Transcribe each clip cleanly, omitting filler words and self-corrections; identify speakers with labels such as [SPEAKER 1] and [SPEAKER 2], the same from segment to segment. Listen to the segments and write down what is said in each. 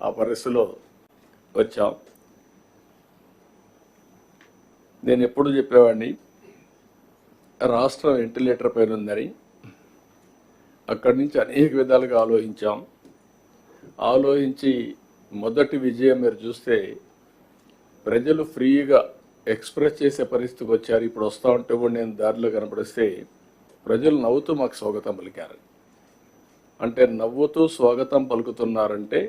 [SPEAKER 1] ఆ పరిస్థితిలో వచ్చాం. నేను ఎప్పుడు చెప్పేవాడిని రాష్ట్రం వెంటిలేటర్ పైన ఉందని. అక్కడి నుంచి అనేక విధాలుగా ఆలోచించి మొదటి విజయం మీరు చూస్తే ప్రజలు ఫ్రీగా ఎక్స్ప్రెస్ చేసే పరిస్థితికి వచ్చారు. ఇప్పుడు వస్తూ ఉంటే కూడా నేను దారిలో కనపడిస్తే ప్రజలు నవ్వుతూ మాకు స్వాగతం పలికారు. అంటే నవ్వుతూ స్వాగతం పలుకుతున్నారంటే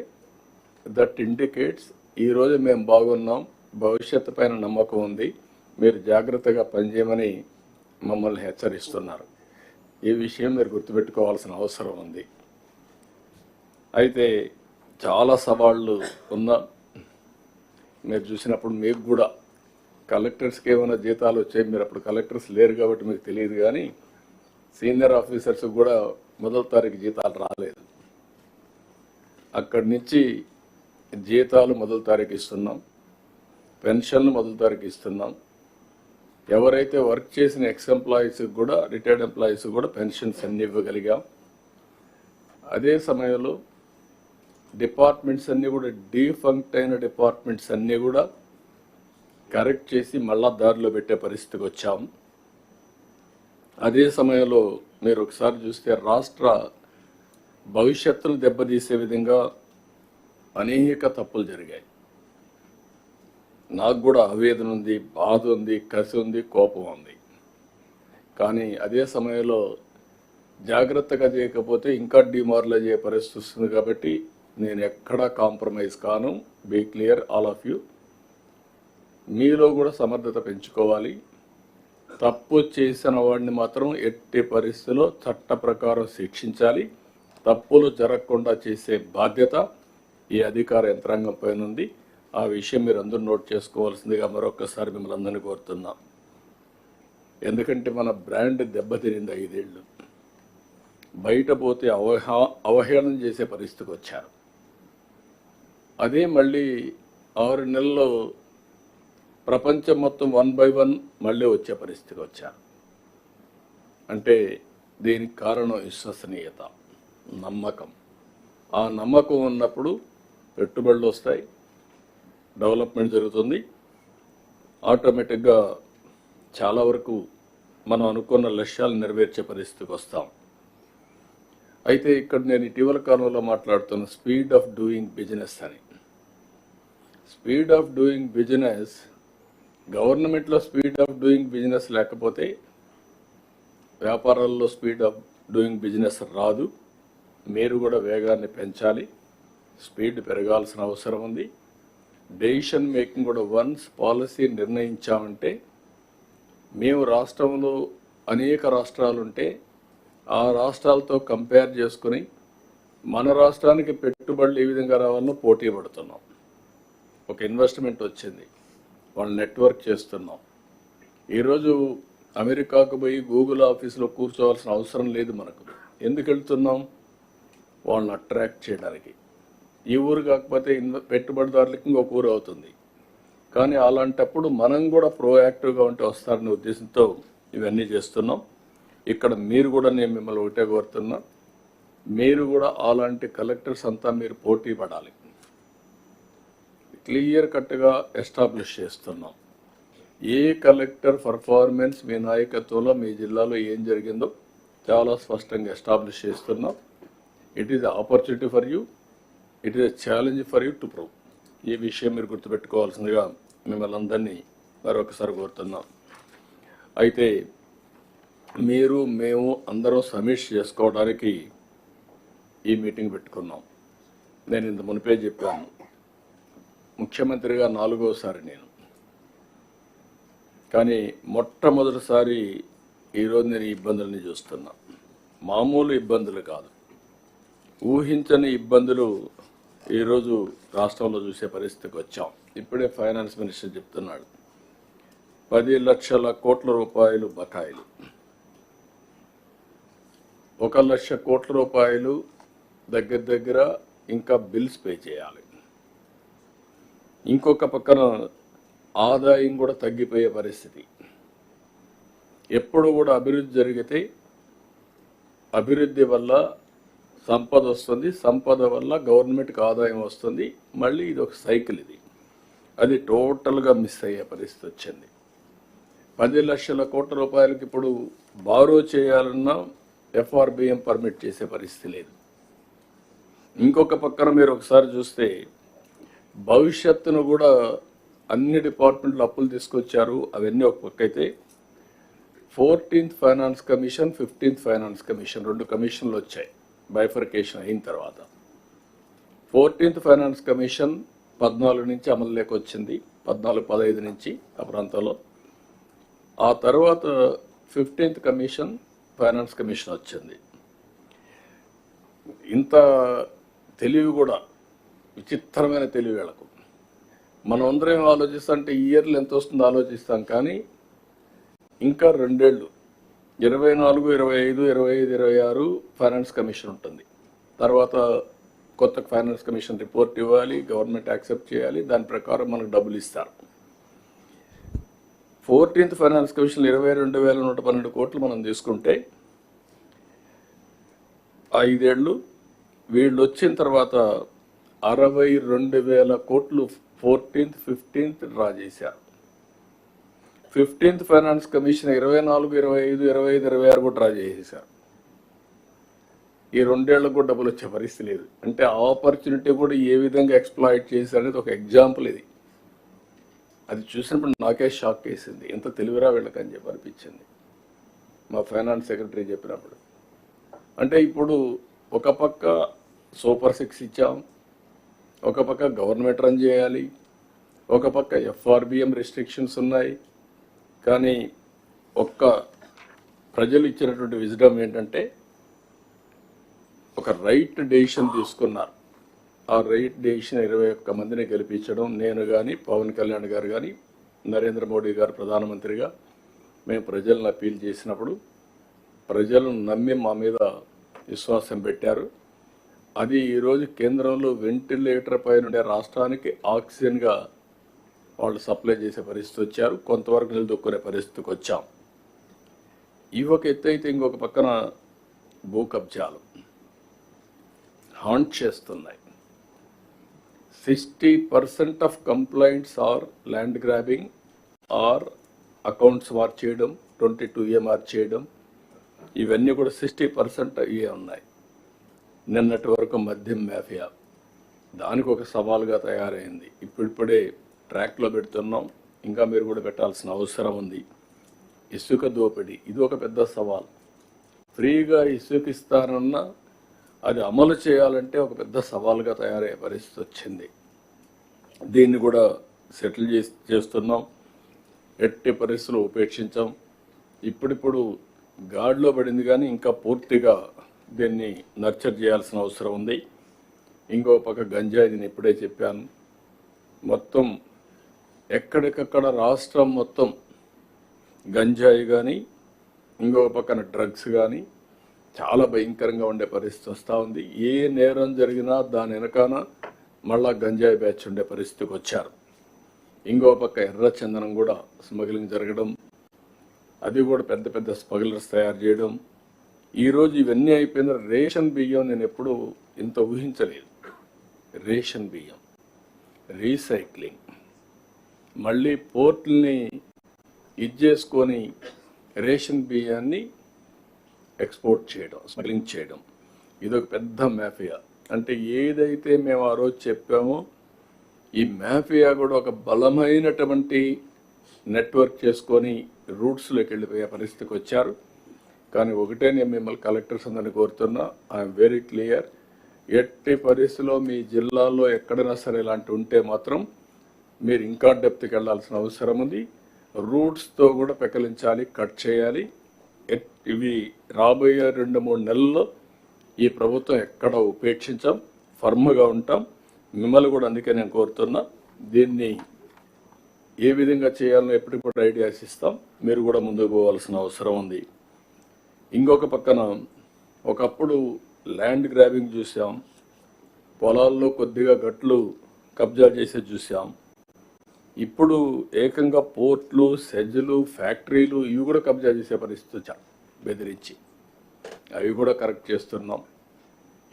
[SPEAKER 1] దట్ ఇండికేట్స్ ఈరోజు మేము బాగున్నాం, భవిష్యత్తు పైన నమ్మకం ఉంది, మీరు జాగ్రత్తగా పనిచేయమని మమ్మల్ని హెచ్చరిస్తున్నారు. ఈ విషయం మీరు గుర్తుపెట్టుకోవాల్సిన అవసరం ఉంది. అయితే చాలా సవాళ్ళు ఉన్నా మీరు చూసినప్పుడు మీకు కూడా కలెక్టర్స్కి ఏమైనా జీతాలు వచ్చాయి. మీరు అప్పుడు కలెక్టర్స్ లేరు కాబట్టి మీకు తెలియదు, కానీ సీనియర్ ఆఫీసర్స్ కూడా మొదటి తారీఖు జీతాలు రాలేదు. అక్కడి నుంచి జీతాలు మొదటి తారీఖు ఇస్తున్నాం, పెన్షన్లు మొదటి తారీఖు ఇస్తున్నాం. ఎవరైతే వర్క్ చేసిన ఎక్స్ ఎంప్లాయీస్కి కూడా, రిటైర్డ్ ఎంప్లాయీస్ కూడా పెన్షన్స్ అన్ని ఇవ్వగలిగాం. అదే సమయంలో డిపార్ట్మెంట్స్ అన్నీ కూడా డీఫంక్ట్ అయిన డిపార్ట్మెంట్స్ అన్నీ కూడా కరెక్ట్ చేసి మళ్ళా దారిలో పెట్టే పరిస్థితికి వచ్చాం. అదే సమయంలో మీరు ఒకసారి చూస్తే రాష్ట్ర భవిష్యత్తును దెబ్బతీసే విధంగా అనేక తప్పులు జరిగాయి. నాకు కూడా ఆవేదన ఉంది, బాధ ఉంది, కసి ఉంది, కోపం ఉంది. కానీ అదే సమయంలో జాగ్రత్తగా చేయకపోతే ఇంకా డిమారలైజ్ అయ్యే పరిస్థితి వస్తుంది. కాబట్టి నేను ఎక్కడా కాంప్రమైజ్ కాను. Be clear all of you. మీలో కూడా సమర్థత పెంచుకోవాలి. తప్పు చేసిన వాడిని మాత్రం ఎట్టి పరిస్థితిలో చట్ట ప్రకారం శిక్షించాలి. తప్పులు జరగకుండా చేసే బాధ్యత ఈ అధికార యంత్రాంగం పైన ఉంది. ఆ విషయం మీరు అందరూ నోట్ చేసుకోవాల్సిందిగా మరొకసారి మిమ్మల్ని అందరినీ కోరుతున్నాం. ఎందుకంటే మన బ్రాండ్ దెబ్బతినింది 5 ఏళ్ళు. బయట పోతే అవహేళన చేసే పరిస్థితికి వచ్చారు. అదే మళ్ళీ 6 నెలల్లో ప్రపంచం మొత్తం 1 by 1 మళ్ళీ వచ్చే పరిస్థితికి వచ్చారు. అంటే దీనికి కారణం విశ్వసనీయత, నమ్మకం. ఆ నమ్మకం ఉన్నప్పుడు పెట్టుబడులు వస్తాయి, డెవలప్మెంట్ జరుగుతుంది. ఆటోమేటిక్గా చాలా వరకు మనం అనుకున్న లక్ష్యాలు నెరవేర్చే పరిస్థితికి వస్తాం. అయితే ఇక్కడ నేను ఇటీవల కాలంలో మాట్లాడుతున్న స్పీడ్ ఆఫ్ డూయింగ్ బిజినెస్ అని. స్పీడ్ ఆఫ్ డూయింగ్ బిజినెస్, గవర్నమెంట్లో స్పీడ్ ఆఫ్ డూయింగ్ బిజినెస్ లేకపోతే వ్యాపారాల్లో స్పీడ్ ఆఫ్ డూయింగ్ బిజినెస్ రాదు. మీరు కూడా వేగాన్ని పెంచాలి, స్పీడ్ పెరగాల్సిన అవసరం ఉంది. డెసిషన్ మేకింగ్ కూడా వన్స్ పాలసీ నిర్ణయించామంటే, మేము రాష్ట్రంలో అనేక రాష్ట్రాలుంటే ఆ రాష్ట్రాలతో కంపేర్ చేసుకుని మన రాష్ట్రానికి పెట్టుబడులు ఏ విధంగా రావాలో పోటీ పడుతున్నాం. ఒక ఇన్వెస్ట్మెంట్ వచ్చింది, వాళ్ళు నెట్వర్క్ చేస్తున్నాం. ఈరోజు అమెరికాకు పోయి గూగుల్ ఆఫీసులో కూర్చోవాల్సిన అవసరం లేదు మనకు. ఎందుకు వెళ్తున్నాం? వాళ్ళని అట్రాక్ట్ చేయడానికి. ఈ ఊరు కాకపోతే పెట్టుబడిదారులకి ఇంకొక ఊరు అవుతుంది. కానీ అలాంటప్పుడు మనం కూడా ప్రోయాక్టివ్గా ఉంటే వస్తారనే ఉద్దేశంతో ఇవన్నీ చేస్తున్నాం. ఇక్కడ మీరు కూడా, నేను మిమ్మల్ని ఒకటే కోరుతున్నా, మీరు కూడా అలాంటి కలెక్టర్స్ అంతా మీరు పోటీ పడాలి. క్లియర్ కట్గా ఎస్టాబ్లిష్ చేస్తున్నాం. ఏ కలెక్టర్ పర్ఫార్మెన్స్ మీ నాయకత్వంలో మీ జిల్లాలో ఏం జరిగిందో చాలా స్పష్టంగా ఎస్టాబ్లిష్ చేస్తున్నాం. It is opportunity for you, it is a challenge for you to prove. ఈ విషయం మీరు గుర్తుపెట్టుకోవాల్సిందిగా మిమ్మల్ని అందరినీ మరొకసారి కోరుతున్నాం. అయితే మీరు, మేము అందరం సమీక్ష చేసుకోవడానికి ఈ మీటింగ్ పెట్టుకున్నాం. నేను ఇంత మునిపే చెప్పాను, ముఖ్యమంత్రిగా 4వసారి నేను. కానీ మొట్టమొదటిసారి ఈరోజు నేను ఇబ్బందులని చూస్తున్నా. మామూలు ఇబ్బందులు కాదు, ఊహించని ఇబ్బందులు ఈరోజు రాష్ట్రంలో చూసే పరిస్థితికి వచ్చాం. ఇప్పుడే ఫైనాన్స్ మినిస్టర్ చెప్తున్నాడు, 10 లక్షల కోట్ల రూపాయలు బకాయిలు, 1 లక్ష కోట్ల రూపాయలు దగ్గర ఇంకా బిల్స్ పే చేయాలి. ఇంకొక పక్కన ఆదాయం కూడా తగ్గిపోయే పరిస్థితి. ఎప్పుడు కూడా అభివృద్ధి జరిగితే అభివృద్ధి వల్ల సంపద వస్తుంది, సంపద వల్ల గవర్నమెంట్కి ఆదాయం వస్తుంది, మళ్ళీ ఇది ఒక సైకిల్. ఇది అది టోటల్గా మిస్ అయ్యే పరిస్థితి వచ్చింది. 10 లక్షల కోట్ల రూపాయలకి ఇప్పుడు బారో చేయాలన్నా ఎఫ్ఆర్బిఎం పర్మిట్ చేసే పరిస్థితి లేదు. ఇంకొక పక్కన మీరు ఒకసారి చూస్తే భవిష్యత్తును కూడా అన్ని డిపార్ట్మెంట్లు అప్పులు తీసుకొచ్చారు. అవన్నీ ఒక పక్క అయితే 14th finance commission, 15th finance commission 2 కమిషన్లు వచ్చాయి బైఫర్కేషన్ అయిన తర్వాత. 14th ఫైనాన్స్ కమిషన్ 14 నుంచి అమలులోకి వచ్చింది, 14-15 నుంచి ఆ ప్రాంతంలో. ఆ తర్వాత 15th కమిషన్ ఫైనాన్స్ కమిషన్ వచ్చింది. ఇంత తెలివి కూడా విచిత్రమైన తెలివి వీళ్ళకు. మనం అందరం ఆలోచిస్తాం అంటే ఇయర్లు ఎంత వస్తుందో ఆలోచిస్తాం, కానీ ఇంకా 2 ఏళ్ళు 24, 25, 25, 26 ఫైనాన్స్ కమిషన్ ఉంటుంది. తర్వాత కొత్త ఫైనాన్స్ కమిషన్ రిపోర్ట్ ఇవ్వాలి, గవర్నమెంట్ యాక్సెప్ట్ చేయాలి, దాని ప్రకారం మనకు డబ్బులు ఇస్తారు. 14th ఫైనాన్స్ కమిషన్ 22,112 కోట్లు మనం తీసుకుంటే 5 ఏళ్ళు వీళ్ళు వచ్చిన తర్వాత 62,000 కోట్లు 14th, 15th డ్రా చేశారు. 15th ఫైనాన్స్ కమిషన్ 24, 25, 25, 26 కూడా డ్రా చేసేశారు. ఈ 2 ఏళ్ళకు కూడా డబ్బులు వచ్చే పరిస్థితి లేదు. అంటే ఆపర్చునిటీ కూడా ఏ విధంగా ఎక్స్ప్లాయిట్ చేశారనేది ఒక ఎగ్జాంపుల్ ఇది. అది చూసినప్పుడు నాకే షాక్ వేసింది, ఎంత తెలివిరా వీళ్ళకని చెప్పి అనిపించింది మా ఫైనాన్స్ సెక్రటరీ చెప్పినప్పుడు. అంటే ఇప్పుడు ఒక పక్క సూపర్ 6 ఇచ్చాం, ఒక పక్క గవర్నమెంట్ రన్ చేయాలి, ఒక పక్క ఎఫ్ఆర్బిఎం రెస్ట్రిక్షన్స్ ఉన్నాయి. కానీ ప్రజలు ఇచ్చినటువంటి విజ్డమ్ ఏంటంటే ఒక రైట్ డెసిషన్ తీసుకున్నారు. ఆ రైట్ డెసిషన్ 21 మందిని గెలిపించడం. నేను కానీ, పవన్ కళ్యాణ్ గారు కానీ, నరేంద్ర మోడీ గారు ప్రధానమంత్రిగా మేము ప్రజలను అప్పీల్ చేసినప్పుడు ప్రజలను నమ్మి మా మీద విశ్వాసం పెట్టారు. అది ఈరోజు కేంద్రంలో వెంటిలేటర్ పైన ఉండే రాష్ట్రానికి ఆక్సిజన్గా వాళ్ళు సప్లై చేసే పరిస్థితి వచ్చారు. కొంతవరకు నిలదొక్కునే పరిస్థితికి వచ్చాం. ఇవి ఒక ఎత్తు అయితే, ఇంకొక పక్కన భూ కబ్జాలు హాంట్ చేస్తున్నాయి. 60% of complaints are land grabbing or accounts మార్చేయడం, 22A మార్చేయడం, ఇవన్నీ కూడా 60% ఇవే ఉన్నాయి. నిన్నటి వరకు మద్యం మాఫియా దానికి ఒక సవాలుగా తయారైంది. ఇప్పుడిప్పుడే ట్రాక్లో పెడుతున్నాం, ఇంకా మీరు కూడా పెట్టాల్సిన అవసరం ఉంది. ఇసుక దోపిడీ ఇది ఒక పెద్ద సవాల్. ఫ్రీగా ఇసుక ఇస్తానన్నా అది అమలు చేయాలంటే ఒక పెద్ద సవాల్గా తయారయ్యే పరిస్థితి వచ్చింది. దీన్ని కూడా సెటిల్ చేస్తున్నాం. ఎట్టి పరిస్థితులు ఉపేక్షించాం. ఇప్పుడిప్పుడు గాడిలో పడింది, కానీ ఇంకా పూర్తిగా దీన్ని నర్చర్ చేయాల్సిన అవసరం ఉంది. ఇంకో పక్క గంజాయి, నేను ఇప్పుడే చెప్పాను, మొత్తం ఎక్కడికక్కడ రాష్ట్రం మొత్తం గంజాయి కానీ, ఇంకో పక్కన డ్రగ్స్ కానీ చాలా భయంకరంగా ఉండే పరిస్థితి వస్తూ ఉంది. ఏ నేరం జరిగినా దాని వెనకాన మళ్ళా గంజాయి బ్యాచ్ ఉండే పరిస్థితికి వచ్చారు. ఇంకో పక్క ఎర్ర చందనం కూడా స్మగ్లింగ్ జరగడం, అది కూడా పెద్ద పెద్ద స్మగ్లర్స్ తయారు చేయడం. ఈరోజు ఇవన్నీ అయిపోయిన రేషన్ బియ్యం నేను ఎప్పుడు ఇంత ఊహించలేదు. రేషన్ బియ్యం రీసైక్లింగ్, మళ్ళీ పోర్టుల్ని చేసుకొని రేషన్ బియ్యాన్ని ఎక్స్పోర్ట్ చేయడం, స్మగ్లింగ్ చేయడం, ఇదొక పెద్ద మాఫియా. అంటే ఏదైతే మేము ఆ రోజు చెప్పామో ఈ మాఫియా కూడా ఒక బలమైనటువంటి నెట్వర్క్ చేసుకొని రూట్స్లోకి వెళ్ళిపోయే పరిస్థితికి వచ్చారు. కానీ ఒకటే నేను మిమ్మల్ని కలెక్టర్స్ అందరినీ కోరుతున్నా, ఐఎమ్ వెరీ క్లియర్, ఎట్టి పరిస్థితిలో మీ జిల్లాలో ఎక్కడైనా సరే ఇలాంటి ఉంటే మాత్రం మీరు ఇంకా డెప్త్కి వెళ్ళాల్సిన అవసరం ఉంది. రూట్స్తో కూడా పెకలించాలి, కట్ చేయాలి. ఇవి రాబోయే 2-3 నెలల్లో ఈ ప్రభుత్వం ఎక్కడ ఉపేక్షించాం, ఫర్మ్గా ఉంటాం. మిమ్మల్ని కూడా అందుకే నేను కోరుతున్నా, దీన్ని ఏ విధంగా చేయాలో ఎప్పటికప్పుడు ఐడియాస్ ఇస్తాం. మీరు కూడా ముందుకు పోవాల్సిన అవసరం ఉంది. ఇంకొక పక్కన ఒకప్పుడు ల్యాండ్ గ్రాబింగ్ చూసాం, పొలాల్లో కొద్దిగా గట్లు కబ్జా చేసే చూసాం. ఇప్పుడు ఏకంగా పోర్ట్లు, సెజ్లు, ఫ్యాక్టరీలు ఇవి కూడా కబ్జా చేసే పరిస్థితి వచ్చాం బెదిరించి. అవి కూడా కరెక్ట్ చేస్తున్నాం.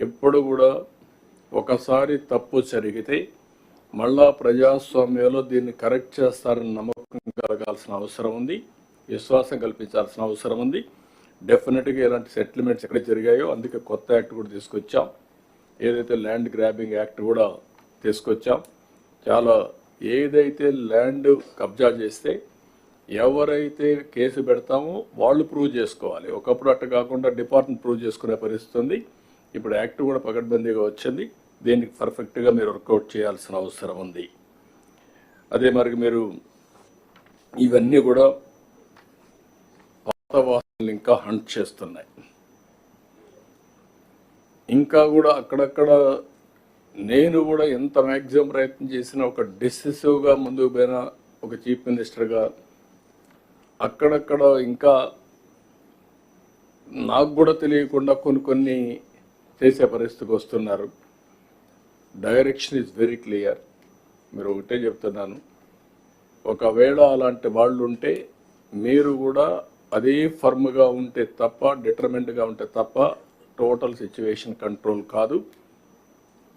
[SPEAKER 1] ఎప్పుడు కూడా ఒకసారి తప్పు జరిగితే మళ్ళా ప్రజాస్వామ్యంలో దీన్ని కరెక్ట్ చేస్తారని నమ్మకం కలగాల్సిన అవసరం ఉంది, విశ్వాసం కల్పించాల్సిన అవసరం ఉంది. డెఫినెట్గా ఇలాంటి సెటిల్మెంట్స్ ఎక్కడ జరిగాయో అందుకే కొత్త యాక్ట్ కూడా తీసుకొచ్చాం. ఏదైతే ల్యాండ్ గ్రాబింగ్ యాక్ట్ కూడా తీసుకొచ్చాం. చాలా ఏదైతే ల్యాండ్ కబ్జా చేస్తే ఎవరైతే కేసు పెడతామో వాళ్ళు ప్రూవ్ చేసుకోవాలి. ఒకప్పుడు అట్ట కాకుండా డిపార్ట్మెంట్ ప్రూవ్ చేసుకునే పరిస్థితి ఉంది. ఇప్పుడు యాక్ట్ కూడా పకడ్బందీగా వచ్చింది. దీనికి పర్ఫెక్ట్గా మీరు వర్కౌట్ చేయాల్సిన అవసరం ఉంది. అదే మరి మీరు ఇవన్నీ కూడా పాత వాసనలు ఇంకా హంట్ చేస్తున్నాయి. ఇంకా కూడా అక్కడక్కడ నేను కూడా ఎంత మ్యాక్సిమం ప్రయత్నం చేసినా ఒక డిసిసివ్గా ముందుకు పోయిన ఒక చీఫ్ మినిస్టర్గా అక్కడక్కడ ఇంకా నాకు కూడా తెలియకుండా కొన్ని చేసే పరిస్థితికి వస్తున్నారు. Direction is very clear. మీరు ఒకటే చెప్తున్నాను, ఒకవేళ అలాంటి వాళ్ళు ఉంటే మీరు కూడా అదే ఫర్మ్గా ఉంటే తప్ప, డిటర్మెంట్గా ఉంటే తప్ప టోటల్ సిచ్యువేషన్ కంట్రోల్ కాదు.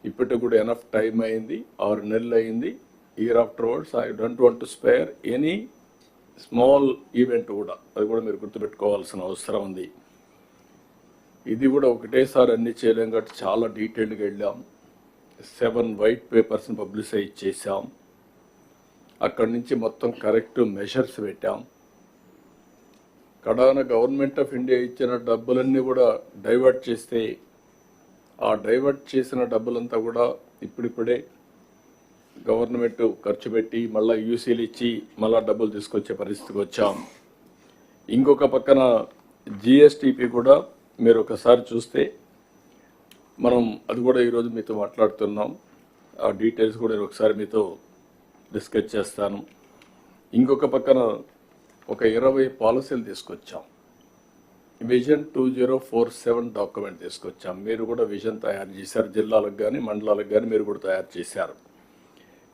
[SPEAKER 1] ఇప్పటికి కూడా ఎనఫ్ టైం అయింది, 6 నెలలు అయింది. Year after words I don't want to spare any small event కూడా, అది కూడా మీరు గుర్తుపెట్టుకోవాల్సిన అవసరం ఉంది. ఇది కూడా ఒకటేసారి అన్ని చేయలేం కాబట్టి చాలా డీటెయిల్డ్గా వెళ్ళాం. 7 వైట్ పేపర్స్ని పబ్లిసైజ్ చేశాం. అక్కడి నుంచి మొత్తం కరెక్ట్ మెషర్స్ పెట్టాం. కడాన గవర్నమెంట్ ఆఫ్ ఇండియా ఇచ్చిన డబ్బులన్నీ కూడా డైవర్ట్ చేస్తే ఆ డైవర్ట్ చేసిన డబ్బులంతా కూడా ఇప్పుడిప్పుడే గవర్నమెంట్ ఖర్చు పెట్టి మళ్ళీ యూసీలు ఇచ్చి మళ్ళీ డబ్బులు తీసుకొచ్చే పరిస్థితికి వచ్చాం. ఇంకొక పక్కన జిఎస్టిపి కూడా మీరు ఒకసారి చూస్తే మనం అది కూడా ఈరోజు మీతో మాట్లాడుతున్నాం. ఆ డీటెయిల్స్ కూడా ఒకసారి మీతో డిస్కస్ చేస్తాను. ఇంకొక పక్కన ఒక 20 పాలసీలు తీసుకొచ్చాం. విజన్ 2047 డాక్యుమెంట్ తీసుకొచ్చాం. మీరు కూడా విజన్ తయారు చేశారు, జిల్లాలకు కానీ మండలాలకు కానీ మీరు కూడా తయారు చేశారు.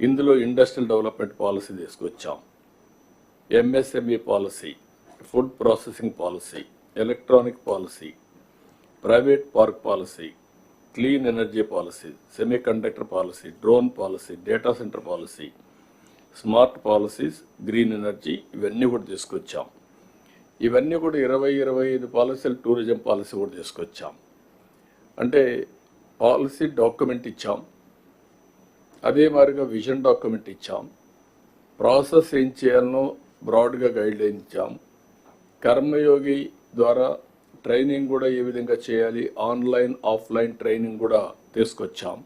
[SPEAKER 1] ఇందులో ఇండస్ట్రియల్ డెవలప్మెంట్ పాలసీ తీసుకొచ్చాం, MSME policy, food processing policy, electronic policy, private park policy, clean energy policy, semi conductor policy, drone policy, data centre policy, smart policies, green energy, ఇవన్నీ కూడా తీసుకొచ్చాం. ఇవన్నీ కూడా 20-25 పాలసీలు, టూరిజం పాలసీ కూడా తీసుకొచ్చాం. అంటే పాలసీ డాక్యుమెంట్ ఇచ్చాం, అదే మాదిరిగా విజన్ డాక్యుమెంట్ ఇచ్చాం, ప్రాసెస్ ఏం చేయాలనో బ్రాడ్గా గైడ్లైన్ ఇచ్చాం, కర్మయోగి ద్వారా ట్రైనింగ్ కూడా ఏ విధంగా చేయాలి, ఆన్లైన్ ఆఫ్లైన్ ట్రైనింగ్ కూడా తీసుకొచ్చాం.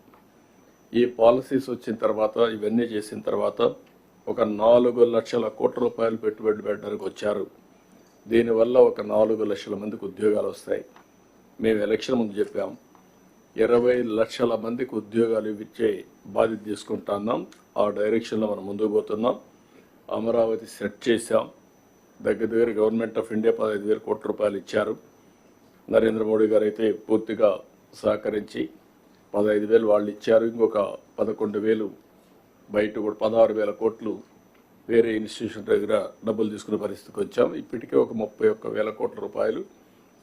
[SPEAKER 1] ఈ పాలసీస్ వచ్చిన తర్వాత, ఇవన్నీ చేసిన తర్వాత ఒక 4 లక్షల కోట్ల రూపాయలు పెట్టుబడి పెట్టడానికి వచ్చారు. దీనివల్ల ఒక 4 లక్షల మందికి ఉద్యోగాలు వస్తాయి. మేము ఎలక్షన్ ముందు చెప్పాం 20 లక్షల మందికి ఉద్యోగాలు ఇచ్చే బాధ్యత తీసుకుంటున్నాం. ఆ డైరెక్షన్లో మనం ముందుకు పోతున్నాం. అమరావతి సెట్ చేశాం. దగ్గర గవర్నమెంట్ ఆఫ్ ఇండియా 15,000 కోట్ల రూపాయలు ఇచ్చారు. నరేంద్ర మోడీ గారు అయితే పూర్తిగా సహకరించి 15,000 వాళ్ళు ఇచ్చారు. ఇంకొక 11,000 బయట కూడా 16,000 కోట్లు వేరే ఇన్స్టిట్యూషన్ దగ్గర డబ్బులు తీసుకునే పరిస్థితికి వచ్చాం. ఇప్పటికే ఒక 31,000 కోట్ల రూపాయలు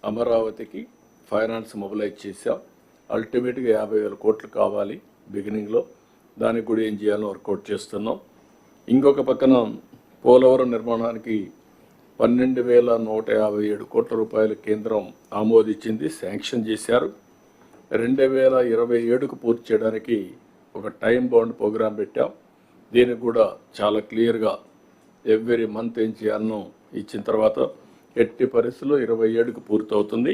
[SPEAKER 1] అమరావతికి ఫైనాన్స్ మొబిలైజ్ చేశాం. అల్టిమేట్గా 50,000 కోట్లు కావాలి బిగినింగ్లో. దానికి కూడా ఏం చేయాలో వర్కౌట్ చేస్తున్నాం. ఇంకొక పక్కన పోలవరం నిర్మాణానికి 12,157 కోట్ల రూపాయలు కేంద్రం ఆమోదించింది, శాంక్షన్ చేశారు. 2027కు పూర్తి చేయడానికి ఒక టైం బౌండ్ ప్రోగ్రాం పెట్టాం. దీనికి కూడా చాలా క్లియర్గా ఎవ్రీ మంత్ ఏం చేయాలనో ఇచ్చిన తర్వాత ఎట్టి పరిస్థితుల్లో 27కు పూర్తవుతుంది.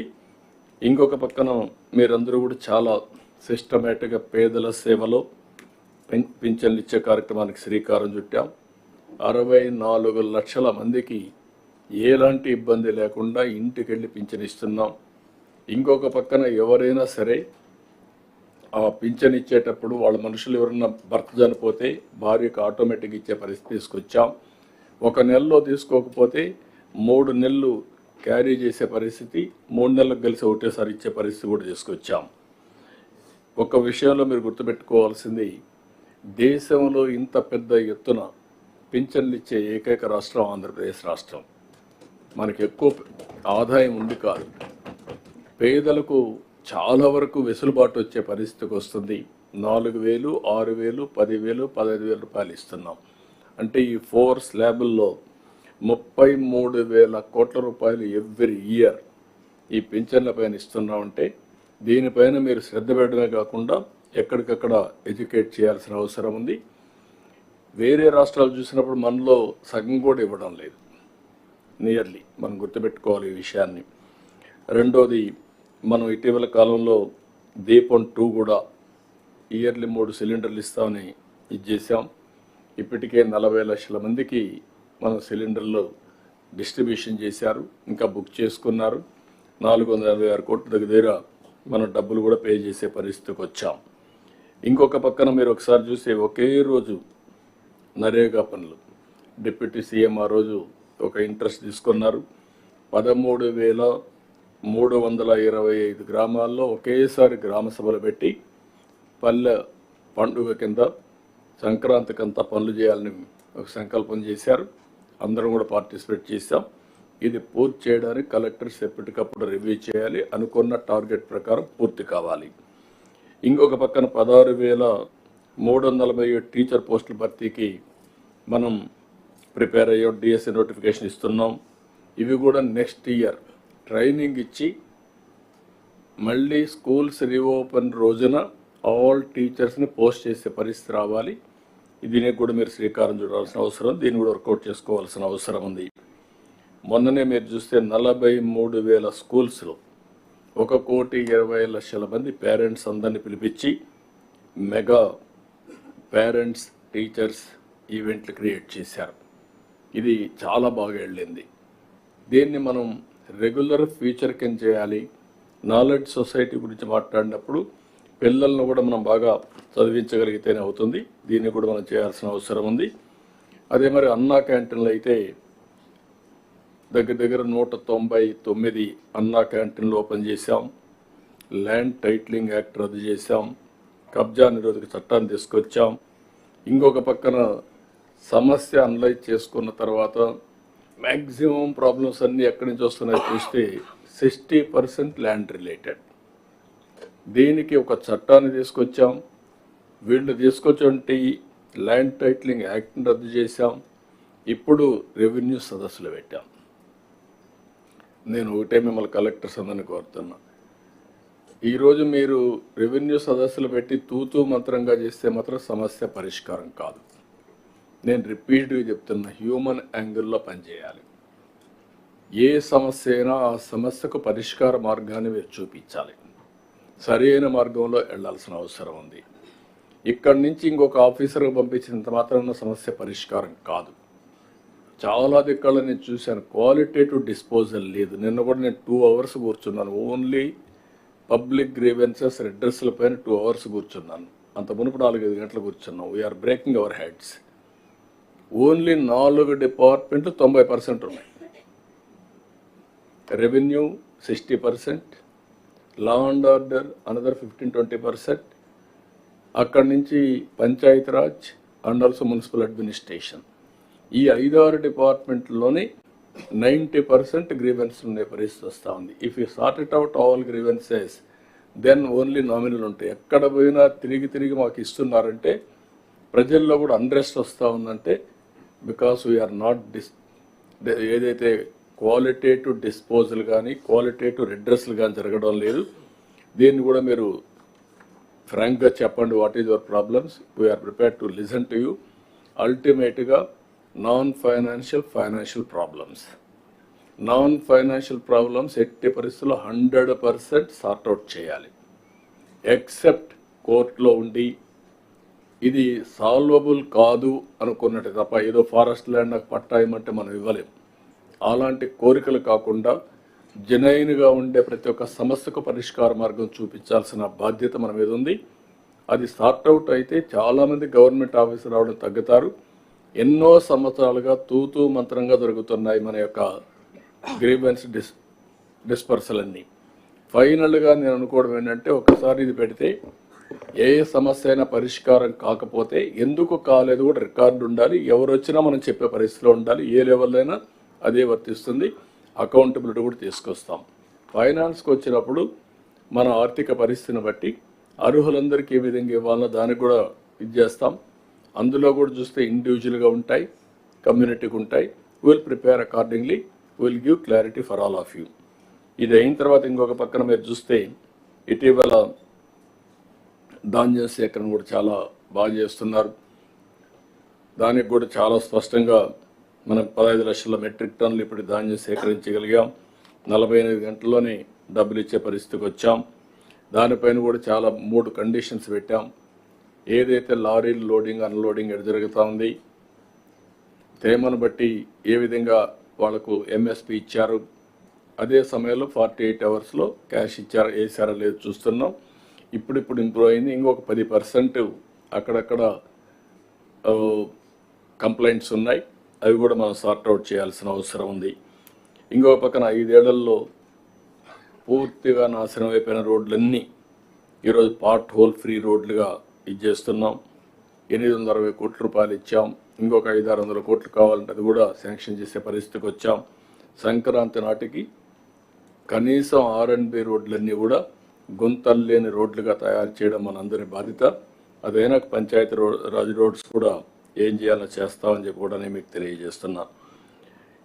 [SPEAKER 1] ఇంకొక పక్కన మీరందరూ కూడా చాలా సిస్టమేటిక్గా పేదల సేవలో పింఛన్లు ఇచ్చే కార్యక్రమానికి శ్రీకారం చుట్టాం. 64 లక్షల మందికి ఎలాంటి ఇబ్బంది లేకుండా ఇంటికి వెళ్ళి పింఛన్ ఇస్తున్నాం. ఇంకొక పక్కన ఎవరైనా సరే ఆ పింఛన్ ఇచ్చేటప్పుడు వాళ్ళ మనుషులు ఎవరన్నా భర్త చనిపోతే భార్యకు ఆటోమేటిక్ ఇచ్చే పరిస్థితి తీసుకొచ్చాం. 1 నెలలో తీసుకోకపోతే 3 నెలలు క్యారీ చేసే పరిస్థితి, 3 నెలలకు కలిసి ఒకటేసారి ఇచ్చే పరిస్థితి కూడా తీసుకొచ్చాం. ఒక విషయంలో మీరు గుర్తుపెట్టుకోవాల్సింది, దేశంలో ఇంత పెద్ద ఎత్తున పింఛన్లు ఇచ్చే ఏకైక రాష్ట్రం ఆంధ్రప్రదేశ్ రాష్ట్రం. మనకి ఎక్కువ ఆదాయం ఉంది కాదు, పేదలకు చాలా వరకు వెసులుబాటు వచ్చే పరిస్థితికి వస్తుంది. 4,000, 6,000, 10,000, 15,000 రూపాయలు ఇస్తున్నాం. అంటే ఈ 4 స్లాబుల్లో 33,000 కోట్ల రూపాయలు ఎవ్రీ ఇయర్ ఈ పింఛన్ల పైన ఇస్తున్నామంటే దీనిపైన మీరు శ్రద్ధ పెట్టడమే కాకుండా ఎక్కడికక్కడ ఎడ్యుకేట్ చేయాల్సిన అవసరం ఉంది. వేరే రాష్ట్రాలు చూసినప్పుడు మనలో సగం కూడా ఇవ్వడం లేదు. నియర్లీ మనం గుర్తుపెట్టుకోవాలి ఈ విషయాన్ని. రెండోది, మనం ఇటీవల కాలంలో దీపం 2 కూడా ఇయర్లీ 3 సిలిండర్లు ఇస్తామని ఇచ్చేసాం. ఇప్పటికే 40 లక్షల మందికి మనం సిలిండర్లు డిస్ట్రిబ్యూషన్ చేశారు, ఇంకా బుక్ చేసుకున్నారు. 486 కోట్ల దగ్గర మనం డబ్బులు కూడా పే చేసే పరిస్థితికి వచ్చాం. ఇంకొక పక్కన మీరు ఒకసారి చూస్తే ఒకే రోజు నరేగా పనులు డిప్యూటీ సీఎం ఆ రోజు ఒక ఇంట్రెస్ట్ తీసుకున్నారు. 13,325 గ్రామాల్లో ఒకేసారి గ్రామ సభలు పెట్టి పల్లె పండుగ కింద సంక్రాంతికంతా పనులు చేయాలని ఒక సంకల్పం చేశారు. అందరం కూడా పార్టిసిపేట్ చేశాం. ఇది పూర్తి చేయడానికి కలెక్టర్స్ ఎప్పటికప్పుడు రివ్యూ చేయాలి, అనుకున్న టార్గెట్ ప్రకారం పూర్తి కావాలి. ఇంకొక పక్కన 16,347 టీచర్ పోస్టుల భర్తీకి మనం ప్రిపేర్ అయ్యాం. డిఎస్సి నోటిఫికేషన్ ఇస్తున్నాం. ఇవి కూడా నెక్స్ట్ ఇయర్ ట్రైనింగ్ ఇచ్చి మళ్ళీ స్కూల్స్ రీఓపెన్ రోజున ఆల్ టీచర్స్ని పోస్ట్ చేసే పరిస్థితి రావాలి. దీనికి కూడా మీరు శ్రీకారం చుడాల్సిన అవసరం, దీన్ని కూడా వర్కౌట్ చేసుకోవాల్సిన అవసరం ఉంది. మొన్ననే మీరు చూస్తే 43,000 స్కూల్స్లో 1,20,00,000 మంది పేరెంట్స్ అందరినీ పిలిపించి మెగా పేరెంట్స్ టీచర్స్ ఈవెంట్లు క్రియేట్ చేశారు. ఇది చాలా బాగా వెళ్ళింది. దీన్ని మనం రెగ్యులర్ ఫ్యూచర్ కింద చేయాలి. నాలెడ్జ్ సొసైటీ గురించి మాట్లాడినప్పుడు పిల్లలను కూడా మనం బాగా చదివించగలిగితేనే అవుతుంది. దీన్ని కూడా మనం చేయాల్సిన అవసరం ఉంది. అదే మరి అన్నా క్యాంటీన్లు అయితే దగ్గర 199 అన్నా క్యాంటీన్లు ఓపెన్ చేశాం. ల్యాండ్ టైటిలింగ్ యాక్ట్ రద్దు చేశాం. కబ్జా నిరోధక చట్టాన్ని తీసుకొచ్చాం. ఇంకొక పక్కన సమస్య అనలైజ్ చేసుకున్న తర్వాత మ్యాక్సిమం ప్రాబ్లమ్స్ అన్నీ ఎక్కడి నుంచి వస్తున్నాయో చూస్తే 60% ల్యాండ్ రిలేటెడ్. దీనికి ఒక చట్టాన్ని తీసుకొచ్చాం. వీళ్ళు తీసుకొచ్చి ల్యాండ్ టైటిలింగ్ యాక్ట్ని రద్దు చేశాం. ఇప్పుడు రెవెన్యూ సదస్సులు పెట్టాం. నేను ఒకటే మిమ్మల్ని కలెక్టర్స్ అందరినీ కోరుతున్నా, ఈరోజు మీరు రెవెన్యూ సదస్సులు పెట్టి తూతూ మంత్రంగా చేస్తే మాత్రం సమస్య పరిష్కారం కాదు. నేను రిపీట్గా చెప్తున్నా, హ్యూమన్ యాంగిల్లో పనిచేయాలి. ఏ సమస్య అయినా ఆ సమస్యకు పరిష్కార మార్గాన్ని మీరు చూపించాలి. సరైన మార్గంలో వెళ్లాల్సిన అవసరం ఉంది. ఇక్కడి నుంచి ఇంకొక ఆఫీసర్కి పంపించినంత మాత్రాన సమస్య పరిష్కారం కాదు. చాలా దిక్కల్లో నేను చూశాను, క్వాలిటేటివ్ డిస్పోజల్ లేదు. నిన్న కూడా నేను 2 hours కూర్చున్నాను. ఓన్లీ పబ్లిక్ గ్రీవెన్సెస్ రెడ్రెస్ల పైన 2 hours కూర్చున్నాను. అంత మునుపు 4-5 గంటలు కూర్చున్నాం. We're breaking our heads. Only 4 డిపార్ట్మెంట్లు 90% ఉన్నాయి. Revenue 60%, law and order another 15-20%, అక్కడి నుంచి Panchayati Raj and also municipal administration. ఈ 5-6 డిపార్ట్మెంట్లోనే 90% గ్రీవెన్స్ ఉండే పరిస్థితి వస్తూ ఉంది. If you sort it out all grievances then only nominal ఉంటాయి. ఎక్కడ పోయినా తిరిగి మాకు ఇస్తున్నారంటే ప్రజల్లో కూడా అన్రెస్ట్ వస్తూ ఉందంటే బికాస్ వీఆర్ నాట్ ఏదైతే క్వాలిటేటివ్ డిస్పోజల్ కానీ క్వాలిటేటివ్ రిడ్రెస్లు కానీ జరగడం లేదు. దీన్ని కూడా మీరు ఫ్రాంక్గా చెప్పండి, what is your problems. We're prepared to listen to you. అల్టిమేట్గా ఫైనాన్షియల్ ప్రాబ్లమ్స్ ఎట్టి పరిస్థితుల్లో 100% సార్ట్అవుట్ చేయాలి. ఎక్సెప్ట్ కోర్టులో ఉండి ఇది సాల్వబుల్ కాదు అనుకున్నట్టు తప్ప ఏదో ఫారెస్ట్ ల్యాండ్ నాకు పట్టాయమంటే మనం ఇవ్వలేం. అలాంటి కోరికలు కాకుండా జెన్యూన్గా ఉండే ప్రతి ఒక్క సమస్యకు పరిష్కార మార్గం చూపించాల్సిన బాధ్యత మన మీద ఉంది. అది సార్ట్అవుట్ అయితే చాలామంది గవర్నమెంట్ ఆఫీసర్ రావడం తగ్గుతారు. ఎన్నో సంవత్సరాలుగా తూతూ మంత్రంగా జరుగుతున్నాయి మన యొక్క గ్రీవెన్స్ డిస్పర్సల్ అన్నీ. ఫైనల్గా నేను అనుకోవడం ఏంటంటే, ఒకసారి ఇది పెడితే ఏ సమస్య అయినా పరిష్కారం కాకపోతే ఎందుకు కాలేదు కూడా రికార్డు ఉండాలి. ఎవరు వచ్చినా మనం చెప్పే పరిస్థితిలో ఉండాలి. ఏ లెవెల్లో అయినా అదే వర్తిస్తుంది. అకౌంటబిలిటీ కూడా తీసుకొస్తాం. ఫైనాన్స్కి వచ్చినప్పుడు మన ఆర్థిక పరిస్థితిని బట్టి అర్హులందరికీ ఏ విధంగా ఇవ్వాలో దానికి కూడా ఇది చేస్తాం. అందులో కూడా చూస్తే ఇండివిజువల్గా ఉంటాయి, కమ్యూనిటీకి ఉంటాయి. Will prepare accordingly, will give clarity for all of you. ఇది అయిన తర్వాత ఇంకొక పక్కన మీరు చూస్తే ఇటీవల ధాన్యం సేకరణ కూడా చాలా బాగా చేస్తున్నారు. దానికి కూడా చాలా స్పష్టంగా మనం 15 లక్షల మెట్రిక్ టన్నులు ఇప్పుడు ధాన్యం సేకరించగలిగాం. 48 గంటల్లోనే డబ్బులు ఇచ్చే పరిస్థితికి వచ్చాం. దానిపైన కూడా చాలా 3 కండిషన్స్ పెట్టాం. ఏదైతే లారీలు లోడింగ్ అన్లోడింగ్ ఎడ జరుగుతూ ఉంది, తేమను బట్టి ఏ విధంగా వాళ్లకు ఎంఎస్పి ఇచ్చారు, అదే సమయంలో 48 అవర్స్లో క్యాష్ వేసారో లేదు చూస్తున్నాం. ఇప్పుడు ఇంప్రూవ్ అయింది. ఇంకొక 10% అక్కడక్కడ కంప్లైంట్స్ ఉన్నాయి. అవి కూడా మనం సార్ట్అవుట్ చేయాల్సిన అవసరం ఉంది. ఇంకొక పక్కన 5 ఏళ్లలో పూర్తిగా నాశనం అయిపోయిన రోడ్లన్నీ ఈరోజు పార్ట్ హోల్ ఫ్రీ రోడ్లుగా ఇది చేస్తున్నాం. 860 కోట్ల రూపాయలు ఇచ్చాం. ఇంకొక 500-600 కోట్లు కావాలంటే అది కూడా శాంక్షన్ చేసే పరిస్థితికి వచ్చాం. సంక్రాంతి నాటికి కనీసం R&B రోడ్లన్నీ కూడా గుంతలు లేని రోడ్లుగా తయారు చేయడం మనందరి బాధ్యత. అదైనా పంచాయతీ రాజ్ రోడ్స్ కూడా ఏం చేయాలో చేస్తామని చెప్పి కూడా నేను మీకు తెలియజేస్తున్నా.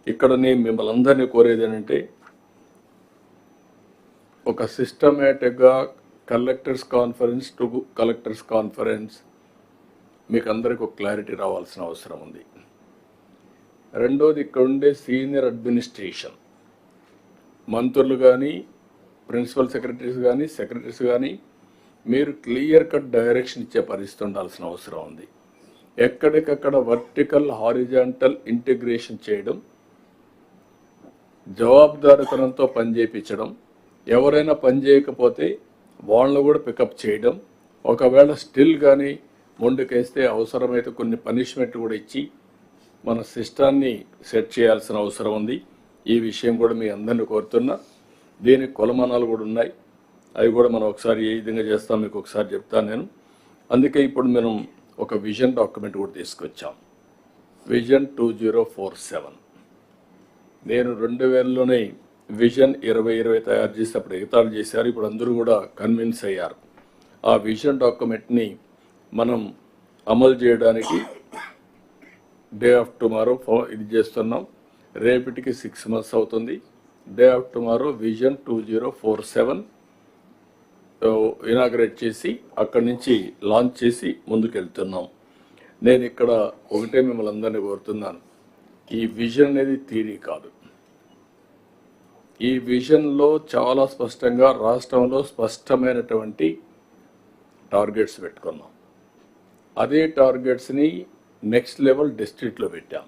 [SPEAKER 1] ఇక్కడ నేను మిమ్మల్ని అందరినీ కోరేది ఏంటంటే ఒక సిస్టమేటిక్గా collectors conference to collectors conference మీకు అందరికీ ఒక క్లారిటీ రావాల్సిన అవసరం ఉంది. రెండోది, ఇక్కడ ఉండే సీనియర్ అడ్మినిస్ట్రేషన్ మంత్రులు కానీ, ప్రిన్సిపల్ సెక్రటరీస్ కానీ, సెక్రటరీస్ కానీ మీరు క్లియర్ కట్ డైరెక్షన్ ఇచ్చే పరిస్థితి ఉండాల్సిన అవసరం ఉంది. ఎక్కడికక్కడ వర్టికల్ హారిజాంటల్ ఇంటిగ్రేషన్ చేయడం, జవాబుదారితనంతో పనిచేయించడం, ఎవరైనా పని చేయకపోతే వాళ్ళను కూడా పికప్ చేయడం, ఒకవేళ స్టిల్ కానీ మొండికేస్తే అవసరమైతే కొన్ని పనిష్మెంట్ కూడా ఇచ్చి మన సిస్టాన్ని సెట్ చేయాల్సిన అవసరం ఉంది. ఈ విషయం కూడా మీ అందరినీ కోరుతున్నా. దీనికి కొలమానాలు కూడా ఉన్నాయి. అవి కూడా మనం ఒకసారి ఏ విధంగా చేస్తాం మీకు ఒకసారి చెప్తాను నేను. అందుకే ఇప్పుడు మనం ఒక విజన్ డాక్యుమెంట్ కూడా తీసుకొచ్చాం, విజన్ 2047. నేను 2000లోనే విజన్ 2020 తయారు చేసి అప్పుడు ఎగతాళి చేశారు. ఇప్పుడు అందరూ కూడా కన్విన్స్ అయ్యారు. ఆ విజన్ డాక్యుమెంట్ని మనం అమలు చేయడానికి డే ఆఫ్ టుమారో ఇది చేస్తున్నాం. రేపటికి 6 months అవుతుంది. Day of tomorrow vision 2047 inaugurate చేసి అక్కడి నుంచి లాంచ్ చేసి ముందుకెళ్తున్నాం. నేను ఇక్కడ ఒకటే మిమ్మల్ని అందరినీ కోరుతున్నాను, ఈ విజన్ అనేది థియరీ కాదు. ఈ విజన్లో చాలా స్పష్టంగా రాష్ట్రంలో స్పష్టమైనటువంటి టార్గెట్స్ పెట్టుకున్నాం. అదే టార్గెట్స్ని నెక్స్ట్ లెవెల్ డిస్ట్రిక్ట్లో పెట్టాం.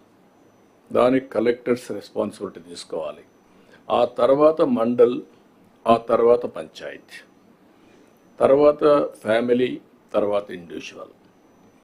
[SPEAKER 1] దానికి కలెక్టర్స్ రెస్పాన్సిబిలిటీ తీసుకోవాలి. ఆ తర్వాత మండల్, ఆ తర్వాత పంచాయత్, తర్వాత ఫ్యామిలీ, తర్వాత ఇండివిజువల్.